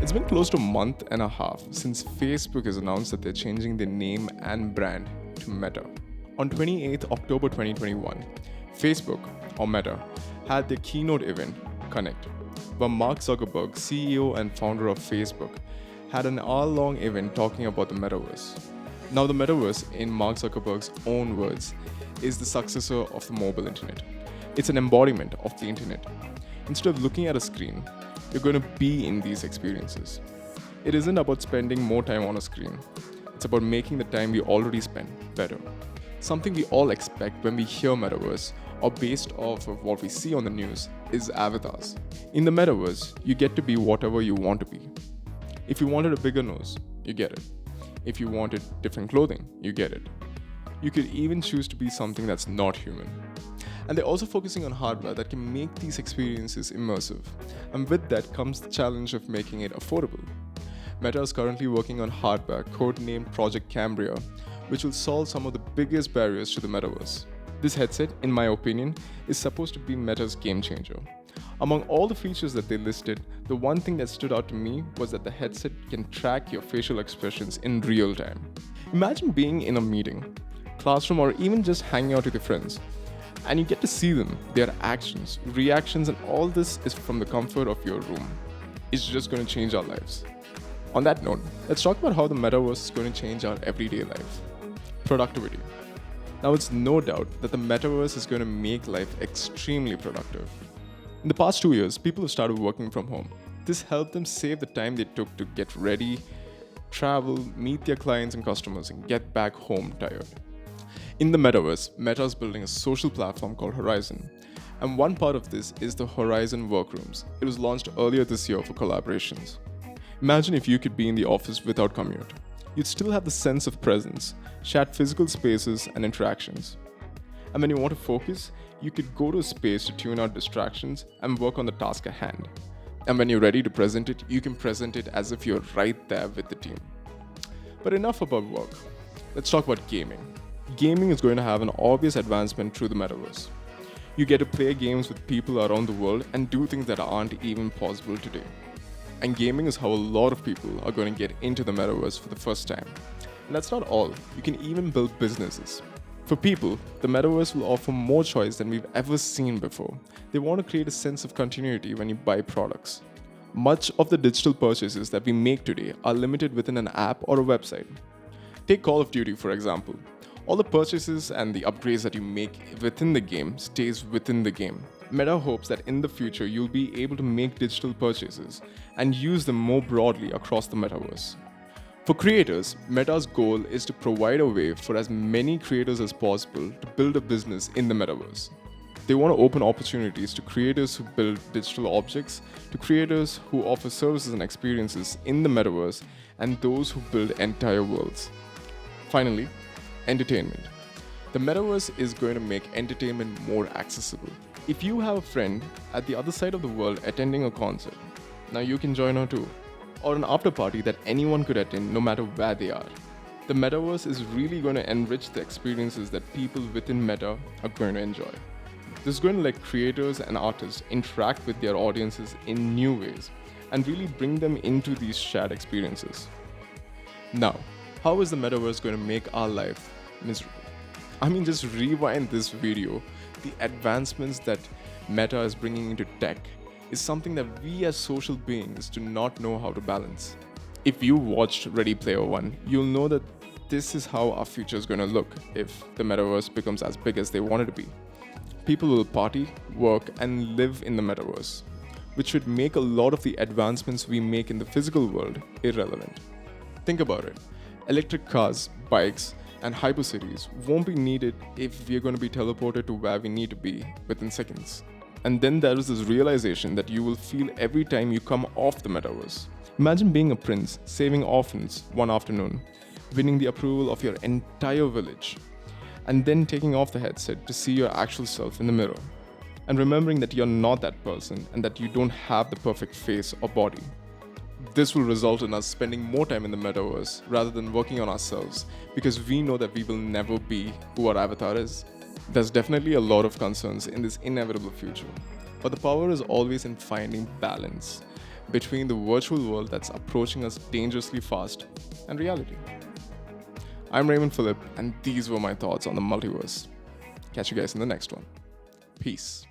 It's been close to a month and a half since Facebook has announced that they're changing their name and brand to Meta. On 28th October 2021, Facebook, or Meta, had their keynote event, Connect, where Mark Zuckerberg, CEO and founder of Facebook, had an hour-long event talking about the metaverse. Now, the metaverse, in Mark Zuckerberg's own words, is the successor of the mobile internet. It's an embodiment of the internet. Instead of looking at a screen, you're going to be in these experiences. It isn't about spending more time on a screen. It's about making the time we already spend better. Something we all expect when we hear metaverse, or based off of what we see on the news, is avatars. In the metaverse, you get to be whatever you want to be. If you wanted a bigger nose, you get it. If you wanted different clothing, you get it. You could even choose to be something that's not human. And they're also focusing on hardware that can make these experiences immersive. And with that comes the challenge of making it affordable. Meta is currently working on hardware codenamed Project Cambria, which will solve some of the biggest barriers to the metaverse. This headset, in my opinion, is supposed to be Meta's game changer. Among all the features that they listed, the one thing that stood out to me was that the headset can track your facial expressions in real time. Imagine being in a meeting, classroom, or even just hanging out with your friends, and you get to see them, their actions, reactions, and all this is from the comfort of your room. It's just going to change our lives. On that note, let's talk about how the metaverse is going to change our everyday life. Productivity. Now, it's no doubt that the metaverse is going to make life extremely productive. In the past 2 years, people have started working from home. This helped them save the time they took to get ready, travel, meet their clients and customers, and get back home tired. In the metaverse, Meta is building a social platform called Horizon. And one part of this is the Horizon Workrooms. It was launched earlier this year for collaborations. Imagine if you could be in the office without commute. You'd still have the sense of presence, shared physical spaces and interactions. And when you want to focus, you could go to a space to tune out distractions and work on the task at hand. And when you're ready to present it, you can present it as if you're right there with the team. But enough about work. Let's talk about gaming. Gaming is going to have an obvious advancement through the metaverse. You get to play games with people around the world and do things that aren't even possible today. And gaming is how a lot of people are going to get into the metaverse for the first time. And that's not all. You can even build businesses. For people, the metaverse will offer more choice than we've ever seen before. They want to create a sense of continuity when you buy products. Much of the digital purchases that we make today are limited within an app or a website. Take Call of Duty, for example. All the purchases and the upgrades that you make within the game stays within the game. Meta hopes that in the future you'll be able to make digital purchases and use them more broadly across the metaverse. For creators, Meta's goal is to provide a way for as many creators as possible to build a business in the metaverse. They want to open opportunities to creators who build digital objects, to creators who offer services and experiences in the metaverse, and those who build entire worlds. Finally, entertainment. The metaverse is going to make entertainment more accessible. If you have a friend at the other side of the world attending a concert, now you can join her too. Or an after party that anyone could attend no matter where they are. The metaverse is really going to enrich the experiences that people within Meta are going to enjoy. This is going to let creators and artists interact with their audiences in new ways and really bring them into these shared experiences. Now, how is the metaverse going to make our life miserable? I mean, just rewind this video. The advancements that Meta is bringing into tech is something that we as social beings do not know how to balance. If you watched Ready Player One, you'll know that this is how our future is going to look if the metaverse becomes as big as they want it to be. People will party, work, and live in the metaverse, which would make a lot of the advancements we make in the physical world irrelevant. Think about it. Electric cars, bikes, and hypercities won't be needed if we're going to be teleported to where we need to be within seconds. And then there is this realization that you will feel every time you come off the metaverse. Imagine being a prince, saving orphans one afternoon, winning the approval of your entire village, and then taking off the headset to see your actual self in the mirror, and remembering that you're not that person and that you don't have the perfect face or body. This will result in us spending more time in the metaverse rather than working on ourselves because we know that we will never be who our avatar is. There's definitely a lot of concerns in this inevitable future, but the power is always in finding balance. between the virtual world that's approaching us dangerously fast and reality. I'm Raymond Phillip, and these were my thoughts on the multiverse. Catch you guys in the next one. Peace.